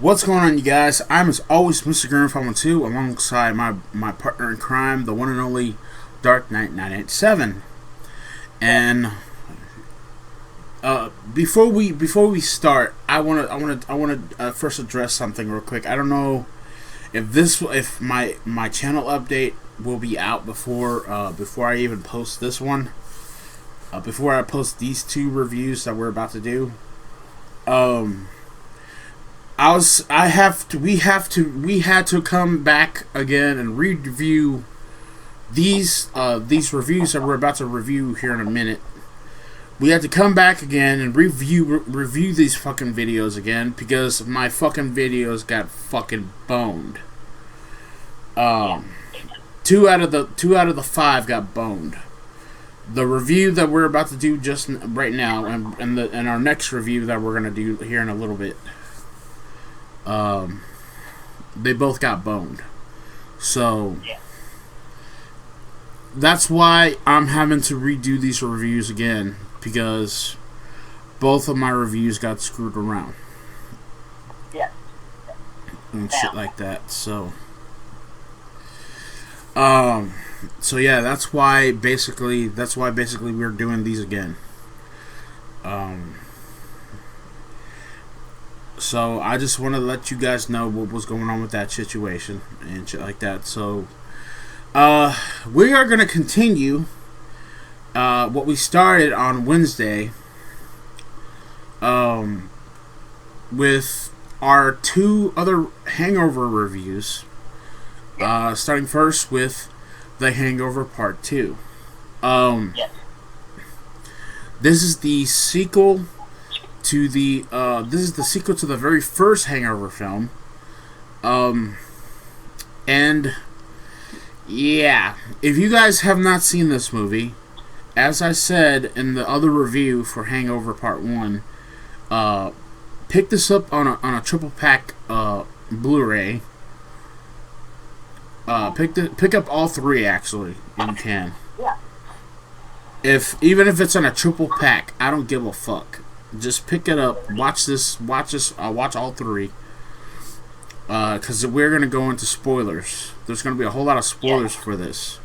What's going on, you guys? I'm, as always, Mr. Grimreaper 2, alongside my partner in crime, the one and only Dark Knight 987. And before we start, I wanna first address something real quick. I don't know if my channel update will be out before I even post this one. Before I post these two reviews that we're about to do. We had to come back again and review these reviews that we're about to review here in a minute. We had to come back again and review these fucking videos again because my fucking videos got fucking boned. Two out of the 5 got boned. The review that we're about to do just right now, and our next review that we're gonna do here in a little bit. They both got boned. So that's why I'm having to redo these reviews again, because both of my reviews got screwed around. Yeah. And shit like that. So yeah, that's why basically we're doing these again. So I just want to let you guys know what was going on with that situation and shit like that. So we are going to continue what we started on Wednesday with our 2 other Hangover reviews. Starting first with The Hangover Part 2. This is the sequel to the very first Hangover film. And yeah, if you guys have not seen this movie, as I said in the other review for Hangover Part 1, pick this up on a triple pack Blu-ray. Pick up all 3 actually, if you can. Yeah. Even if it's on a triple pack, I don't give a fuck. Just pick it up. Watch all 3. Because we're gonna go into spoilers. There's gonna be a whole lot of spoilers for this.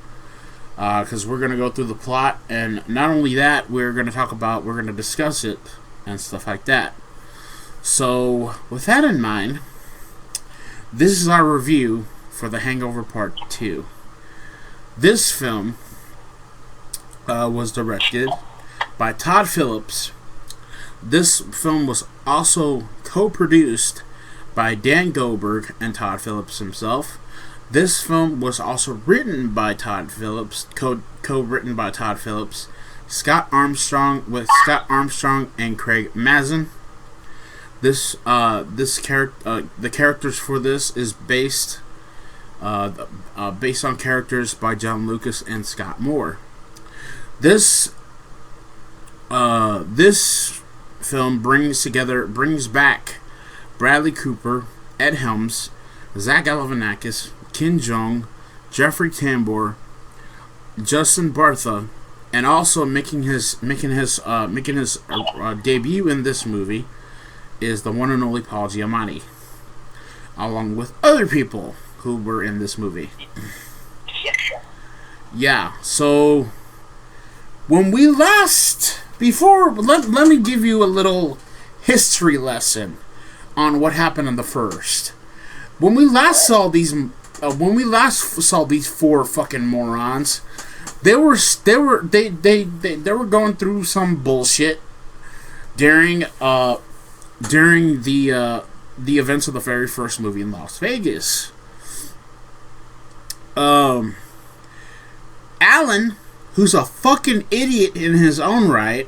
Because we're gonna go through the plot, and not only that, we're gonna discuss it and stuff like that. So, with that in mind, this is our review for The Hangover Part 2. This film was directed by Todd Phillips. This film was also co-produced by Dan Goldberg and Todd Phillips himself. This film was also written by Todd Phillips, co-written by Todd Phillips, Scott Armstrong and Craig Mazin. The characters for this is based on characters by John Lucas and Scott Moore. This film brings back Bradley Cooper, Ed Helms, Zach Galifianakis, Ken Jeong, Jeffrey Tambor, Justin Bartha, and also making his debut in this movie is the one and only Paul Giamatti, along with other people who were in this movie. Yeah, so when we last let me give you a little history lesson on what happened in the first. When we last saw these 4 fucking morons, they were going through some bullshit during the events of the very first movie in Las Vegas. Alan, who's a fucking idiot in his own right,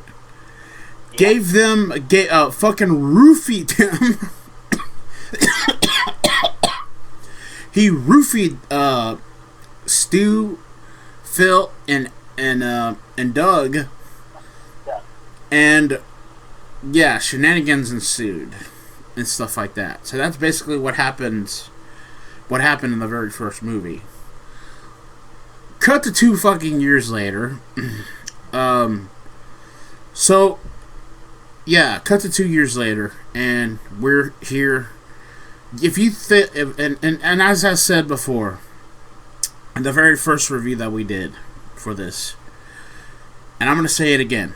fucking roofied them. He roofied Stu, Phil, and Doug, and yeah, shenanigans ensued and stuff like that. So that's basically what happened in the very first movie. Cut to 2 fucking years later. Cut to 2 years later, and we're here if you think, and as I said before, in the very first review that we did for this, and I'm going to say it again.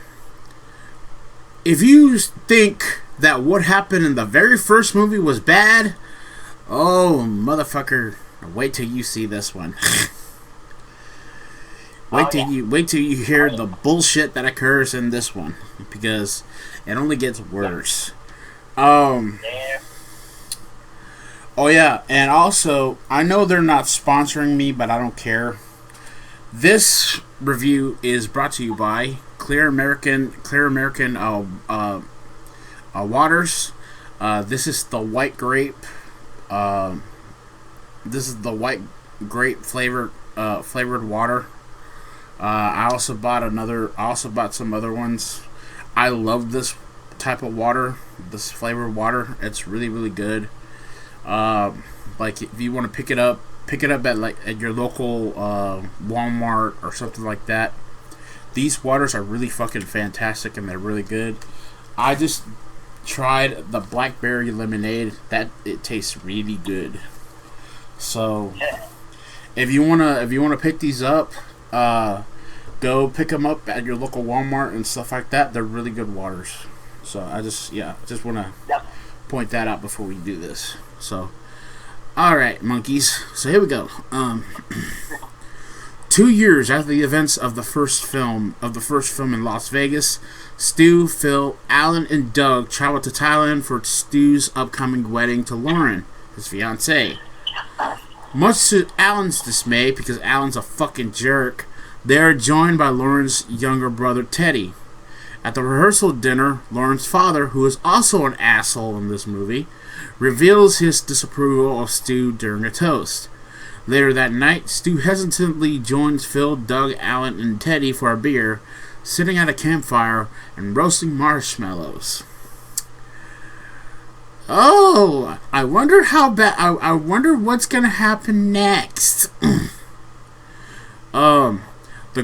If you think that what happened in the very first movie was bad, oh, motherfucker, wait till you see this one. Wait till you hear the bullshit that occurs in this one, because it only gets worse. Oh yeah, and also, I know they're not sponsoring me, but I don't care. This review is brought to you by Clear American Waters. This is the white grape. This is the white grape flavored water. I also bought some other ones. I love this type of water, this flavored water. It's really, really good. Like if you want to pick it up at your local Walmart or something like that. These waters are really fucking fantastic and they're really good. I just tried the blackberry lemonade. It tastes really good. So if you wanna pick these up, go pick them up at your local Walmart and stuff like that. They're really good waters. So I just want to point that out before we do this. So, all right, monkeys. So here we go. 2 years after the events of the first film in Las Vegas, Stu, Phil, Alan, and Doug travel to Thailand for Stu's upcoming wedding to Lauren, his fiancée. Much to Alan's dismay, because Alan's a fucking jerk, they are joined by Lauren's younger brother, Teddy. At the rehearsal dinner, Lauren's father, who is also an asshole in this movie, reveals his disapproval of Stu during a toast. Later that night, Stu hesitantly joins Phil, Doug, Alan, and Teddy for a beer, sitting at a campfire and roasting marshmallows. Oh, I wonder how bad. I wonder what's gonna happen next. The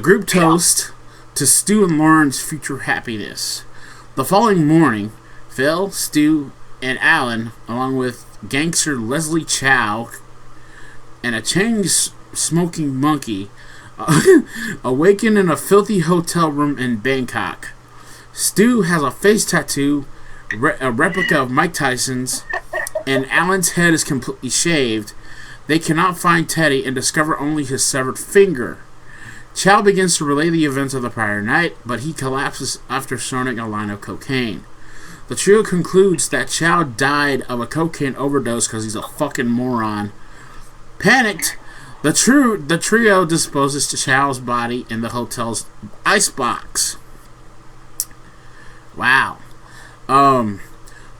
group toast to Stu and Lauren's future happiness. The following morning, Phil, Stu, and Alan, along with gangster Leslie Chow and a chain-smoking monkey, awaken in a filthy hotel room in Bangkok. Stu has a face tattoo, a replica of Mike Tyson's, and Alan's head is completely shaved. They cannot find Teddy and discover only his severed finger. Chow begins to relay the events of the prior night, but he collapses after snorting a line of cocaine. The trio concludes that Chow died of a cocaine overdose because he's a fucking moron. Panicked, the trio disposes to Chow's body in the hotel's icebox. Wow.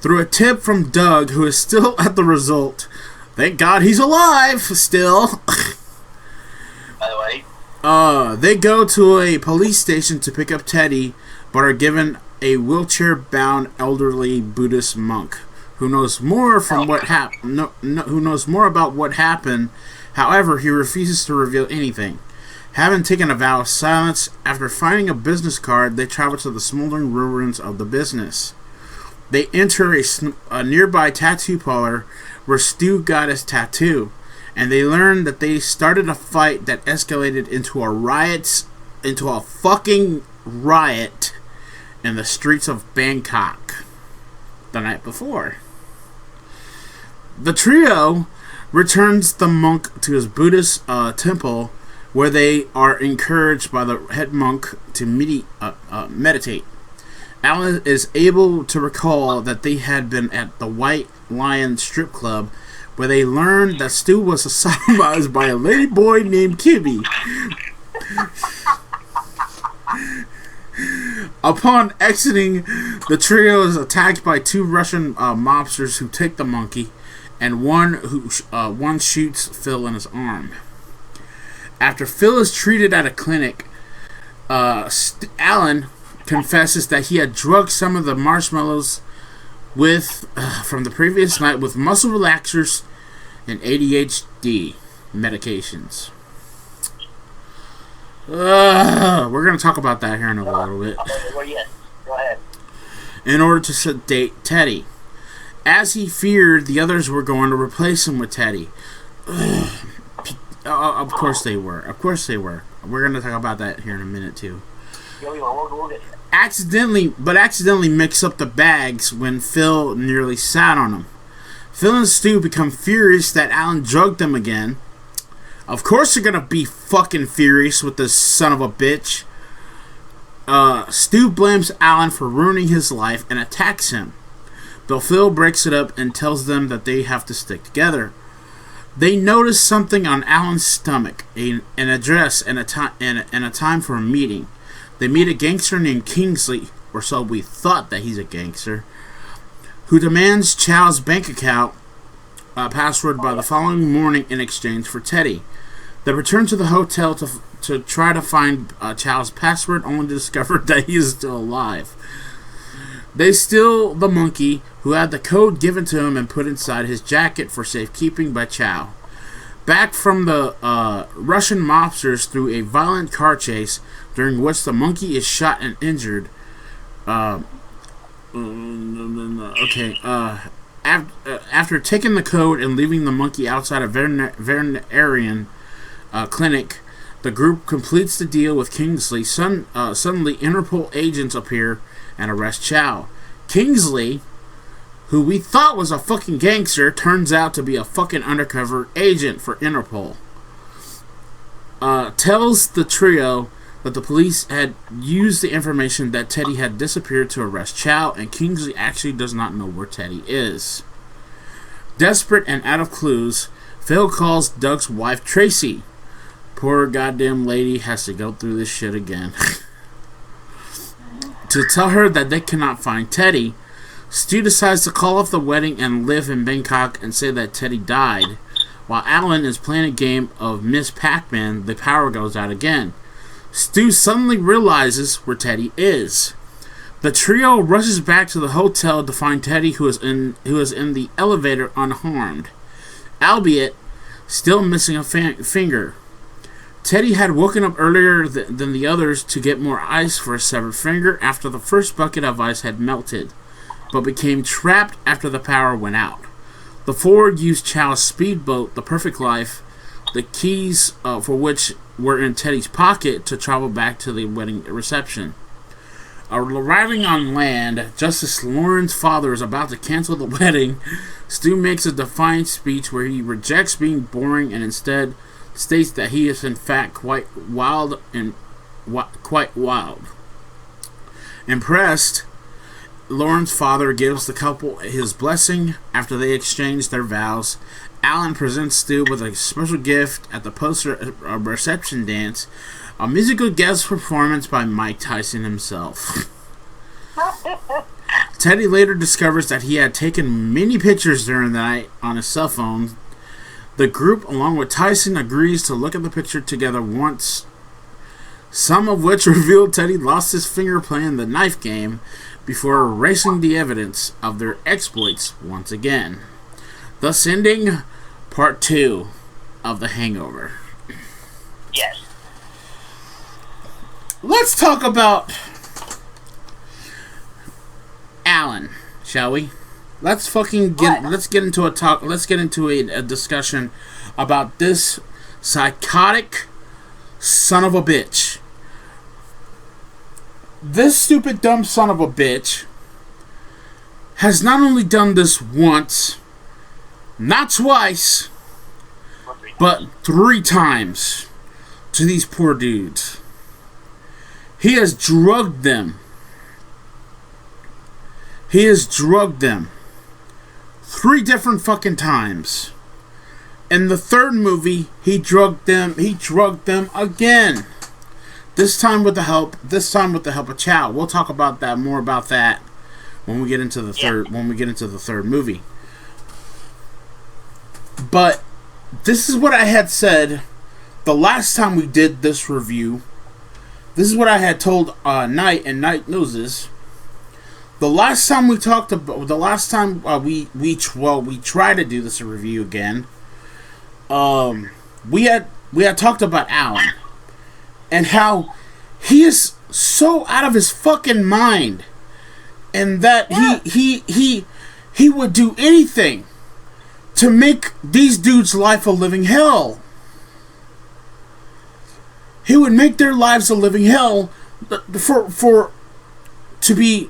Through a tip from Doug, who is still at the result. Thank God he's alive still. By the way. They go to a police station to pick up Teddy, but are given a wheelchair-bound elderly Buddhist monk who knows more from what happened. Who knows more about what happened. However, he refuses to reveal anything. Having taken a vow of silence, after finding a business card, they travel to the smoldering ruins of the business. They enter a nearby tattoo parlor where Stu got his tattoo, and they learn that they started a fight that escalated into a fucking riot in the streets of Bangkok the night before. The trio returns the monk to his Buddhist temple, where they are encouraged by the head monk to meditate. Alan is able to recall that they had been at the White Lion strip club, where they learned that Stu was sodomized by a ladyboy named Kibby. Upon exiting, the trio is attacked by two Russian mobsters who take the monkey, and one shoots Phil in his arm. After Phil is treated at a clinic, Alan confesses that he had drugged some of the marshmallows from the previous night with muscle relaxers and ADHD medications. We're going to talk about that here in a little bit. Yes, go ahead. In order to sedate Teddy, As he feared, the others were going to replace him with Teddy. Of course they were. Of course they were. We're going to talk about that here in a minute, too. Accidentally mix up the bags when Phil nearly sat on them. Phil and Stu become furious that Alan drugged them again. Of course they're going to be fucking furious with this son of a bitch. Stu blames Alan for ruining his life and attacks him. But Phil breaks it up and tells them that they have to stick together. They notice something on Alan's stomach, an address and a time for a meeting. They meet a gangster named Kingsley, or so we thought that he's a gangster, who demands Chow's bank account password by the following morning in exchange for Teddy. They return to the hotel to try to find Chow's password, only to discover that he is still alive. They steal the monkey, who had the code given to him and put inside his jacket for safekeeping by Chow. Back from the Russian mobsters through a violent car chase, during which the monkey is shot and injured. After taking the code and leaving the monkey outside a veterinarian clinic, the group completes the deal with Kingsley. Suddenly, Interpol agents appear and arrest Chow. Kingsley, who we thought was a fucking gangster, turns out to be a fucking undercover agent for Interpol. Tells the trio that the police had used the information that Teddy had disappeared to arrest Chow, and Kingsley actually does not know where Teddy is. Desperate and out of clues, Phil calls Doug's wife Tracy. Poor goddamn lady has to go through this shit again. To tell her that they cannot find Teddy. Stu decides to call off the wedding and live in Bangkok and say that Teddy died. While Alan is playing a game of Miss Pac-Man, the power goes out again. Stu suddenly realizes where Teddy is. The trio rushes back to the hotel to find Teddy, who is in the elevator unharmed, albeit still missing a finger. Teddy had woken up earlier than the others to get more ice for a severed finger after the first bucket of ice had melted, but became trapped after the power went out. The four used Chow's speedboat, the Perfect Life, the keys for which were in Teddy's pocket, to travel back to the wedding reception. Arriving on land, just as Lauren's father is about to cancel the wedding, Stu makes a defiant speech where he rejects being boring and instead states that he is in fact quite wild. Impressed, Lauren's father gives the couple his blessing after they exchange their vows. Alan presents Stu with a special gift at the post-reception dance, a musical guest performance by Mike Tyson himself. Teddy later discovers that he had taken many pictures during the night on his cell phone. The group, along with Tyson, agrees to look at the picture together once, some of which revealed Teddy lost his finger playing the knife game before erasing the evidence of their exploits once again. Thus ending part 2 of The Hangover. Yes. Let's talk about Alan, shall we? Let's get into a discussion about this psychotic son of a bitch. This stupid dumb son of a bitch has not only done this once, not twice, but 3 times to these poor dudes. He has drugged them. He has drugged them 3 different fucking times. In the 3rd movie, he drugged them again. This time with the help of Chow. We'll talk about that more about that when we get into the third movie. But this is what I had said the last time we did this review. This is what I had told Knight, and Knight knows this. The last time we tried to do this review again. We had talked about Alan and how he is so out of his fucking mind, and that he would do anything to make these dudes' life a living hell. He would make their lives a living hell to be,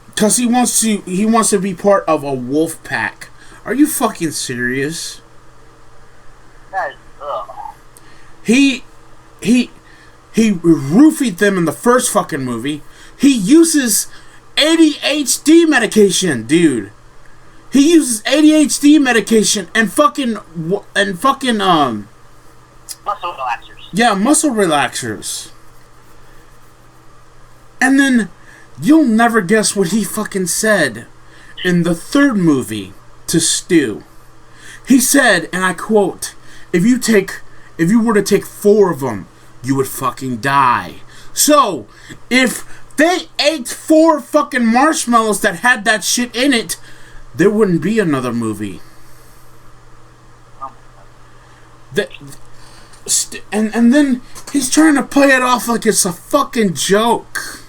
because he wants to be part of a wolf pack. Are you fucking serious? That is, ugh. He roofied them in the first fucking movie. He uses ADHD medication, dude. He uses ADHD medication and fucking Muscle relaxers. Yeah, muscle relaxers. And then you'll never guess what he fucking said in the third movie to Stu. He said, and I quote, if you were to take 4 of them, you would fucking die. So, if they ate 4 fucking marshmallows that had that shit in it, there wouldn't be another movie. And then he's trying to play it off like it's a fucking joke.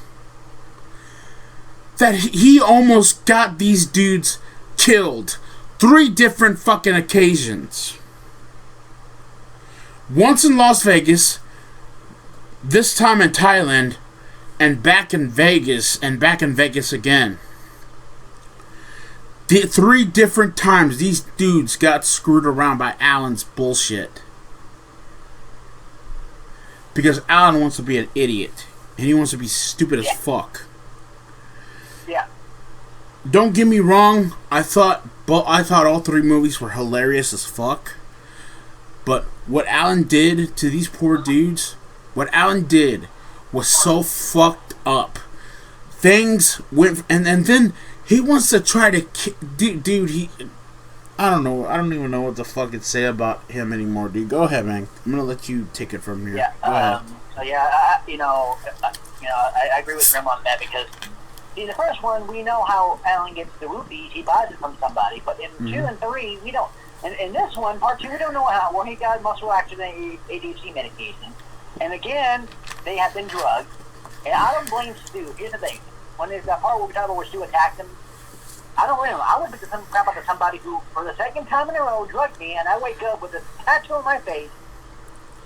That he almost got these dudes killed 3 different fucking occasions. Once in Las Vegas, this time in Thailand, and back in Vegas again. The 3 different times these dudes got screwed around by Alan's bullshit. Because Alan wants to be an idiot. And he wants to be stupid as fuck. Yeah. Don't get me wrong, I thought all 3 movies were hilarious as fuck. But what Alan did to these poor dudes, what Alan did was so fucked up. Things went, and then he wants to try to dude, he, I don't know, I don't even know what to fucking say about him anymore, dude. Go ahead, man. I'm gonna let you take it from here. Yeah. Go ahead. So yeah, I agree with Grim on that because see, the first one we know how Alan gets the rupees. He buys it from somebody, but in 2 and 3 we don't. And in this one, part 2, we don't know where he got muscle action and ADHD medication. And again, they have been drugged. And I don't blame Stu. Here's the thing: when there's that part where we talk about where Stu attacked him, I don't blame him. I would put some crap to somebody who, for the 2nd time in a row, drugged me, and I wake up with a tattoo on my face.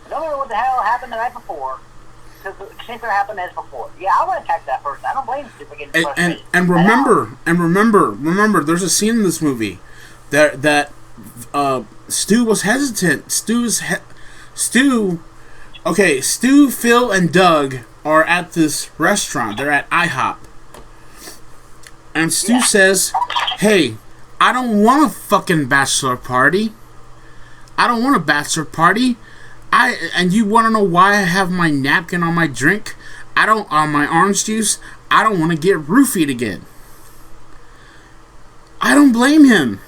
I don't know what the hell happened the night before. Because the same thing happened as before. Yeah, I would attack that person. I don't blame Stu for getting frustrated. And remember, there's a scene in this movie that Stu was hesitant. Stu, Phil, and Doug are at this restaurant. They're at IHOP. And Stu says, hey, I don't want a fucking bachelor party. I don't want a bachelor party. And you want to know why I have my napkin on my drink? On my orange juice? I don't want to get roofied again. I don't blame him.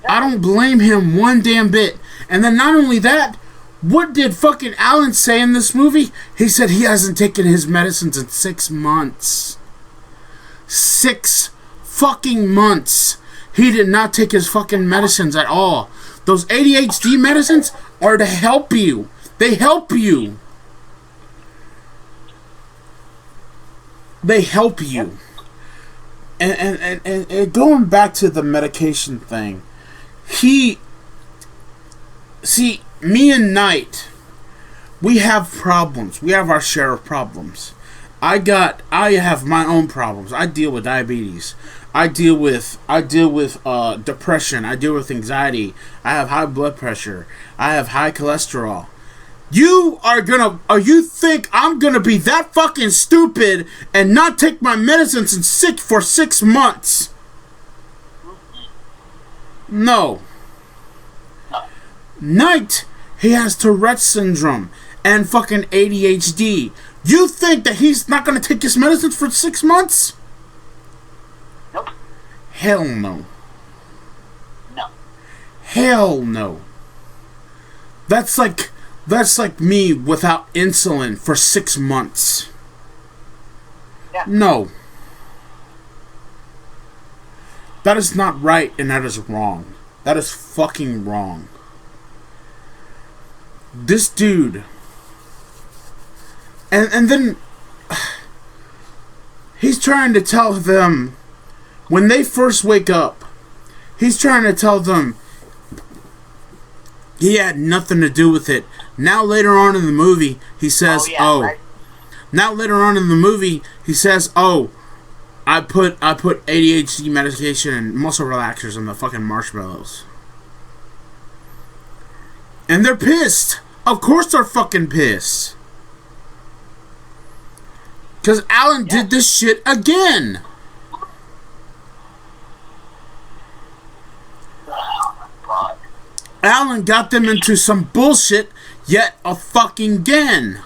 I don't blame him one damn bit. And then not only that, what did fucking Alan say in this movie? He said he hasn't taken his medicines in 6 months. 6 fucking months. He did not take his fucking medicines at all. Those ADHD medicines are to help you. They help you. They help you. And going back to the medication thing, me and Knight, we have problems. We have our share of problems. I have my own problems. I deal with diabetes. I deal with depression. I deal with anxiety. I have high blood pressure. I have high cholesterol. You think I'm gonna be that fucking stupid and not take my medicines and sick for 6 months? No. Knight, he has Tourette's syndrome and fucking ADHD. You think that he's not gonna take his medicines for 6 months? Nope. Hell no. No. Hell no. That's like me without insulin for 6 months. Yeah. No. That is not right, and that is wrong. That is fucking wrong. This dude. And then he's trying to tell them When they first wake up, he's trying to tell them he had nothing to do with it. Now later on in the movie, he says, right. Now later on in the movie, he says, I put ADHD medication and muscle relaxers in the fucking marshmallows. And they're pissed. Of course they're fucking pissed. Because Alan did this shit again. Alan got them into some bullshit yet a fucking again.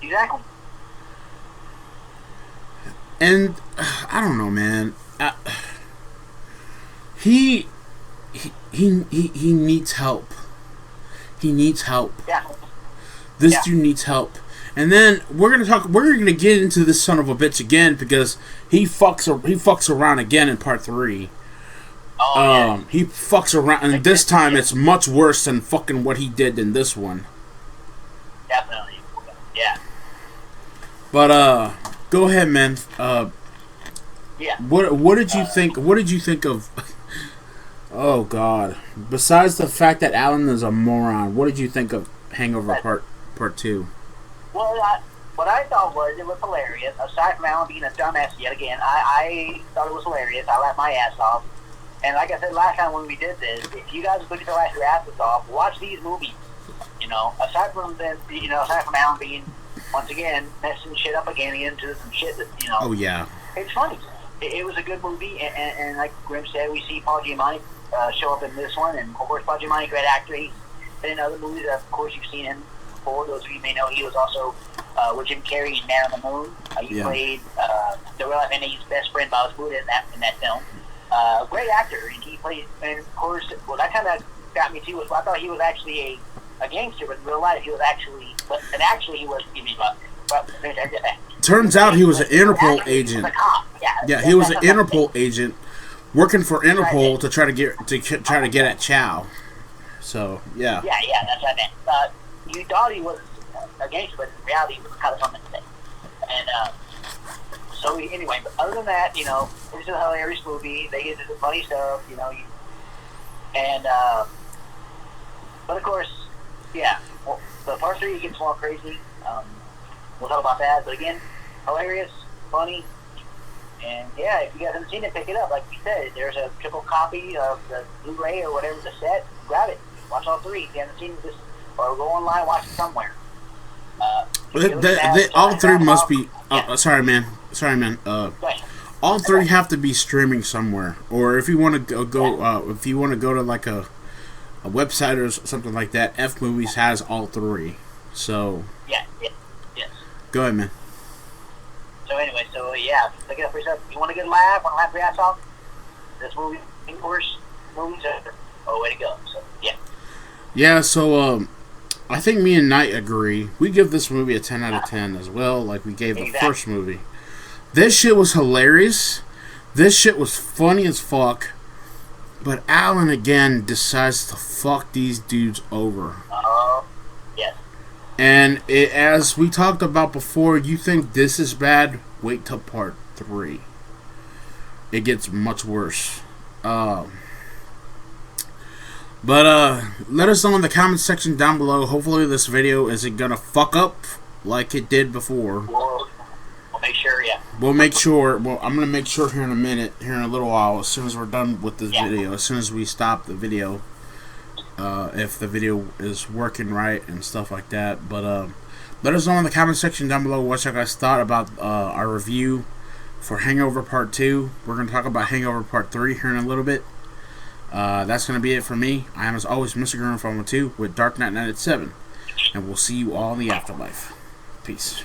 Exactly. And I don't know, man. He needs help. He needs help. Yeah. This dude needs help. And then we're gonna get into this son of a bitch again because he fucks around again in part 3. He fucks around, and this time it's much worse than fucking what he did in this one. Definitely. Yeah. But go ahead, man. Yeah. What did you think? What did you think of? Oh God! Besides the fact that Alan is a moron, what did you think of Hangover Part 2? Well, what I thought was it was hilarious. Aside from Alan being a dumbass yet again, I thought it was hilarious. I laughed my ass off. And like I said last time when we did this, if you guys look at the laugh your asses off, watch these movies. You know, aside from Alan being once again messing shit up again into some shit that Oh yeah. It's funny. It was a good movie, and like Grim said, we see Paul Giamatti show up in this one, and of course Paul Giamatti, great actor. He's been in other movies. Of course, you've seen him before. Those of you may know he was also with Jim Carrey in Man on the Moon. He played the real life enemy's best friend Bob's Buddha in that film. Great actor, and he played. And of course, well, that kind of got me too. Was I thought he was actually a gangster, but in real life he was actually, he was. Turns out he was an Interpol agent. Yeah, he was an Interpol agent working for Interpol to try to get at Chow. So yeah. Yeah, that's what I meant. You thought he was a gangster, but in reality he was kind of something to say. And so anyway, but other than that, this is a hilarious movie. They get into the funny stuff, and but of course, yeah. Well, the part 3 gets more crazy. We'll talk about that. But again, hilarious, funny, and yeah, if you guys haven't seen it, pick it up. Like we said, there's a triple copy of the Blu-ray or whatever the set. Grab it. Watch all 3. If you haven't seen this, or go online, watch it somewhere. All 3 must be. Sorry, man. All 3 have to be streaming somewhere, or if you want to go, if you want to go to like a website or something like that, F Movies has all 3. So yes. Go ahead, man. So anyway, yeah, pick it up for yourself. If you want a good laugh, want to laugh your ass off, this movie, of course, movies are way to go. So yeah. Yeah. So I think me and Knight agree. We give this movie a 10 out of 10 as well, like we gave the first movie. This shit was hilarious. This shit was funny as fuck. But Alan again decides to fuck these dudes over. Yes. And as we talked about before, you think this is bad? Wait till part 3. It gets much worse. But let us know in the comment section down below. Hopefully this video isn't gonna fuck up like it did before. We'll make sure, yeah. We'll make sure. Well, I'm gonna make sure here in a minute, here in a little while, as soon as we're done with this video, as soon as we stop the video, if the video is working right and stuff like that. But let us know in the comment section down below what you guys thought about our review for Hangover Part 2. We're gonna talk about Hangover Part 3 here in a little bit. That's gonna be it for me. I am as always Mr. Grimreaper 2 with Dark Knight 97, and we'll see you all in the afterlife. Peace.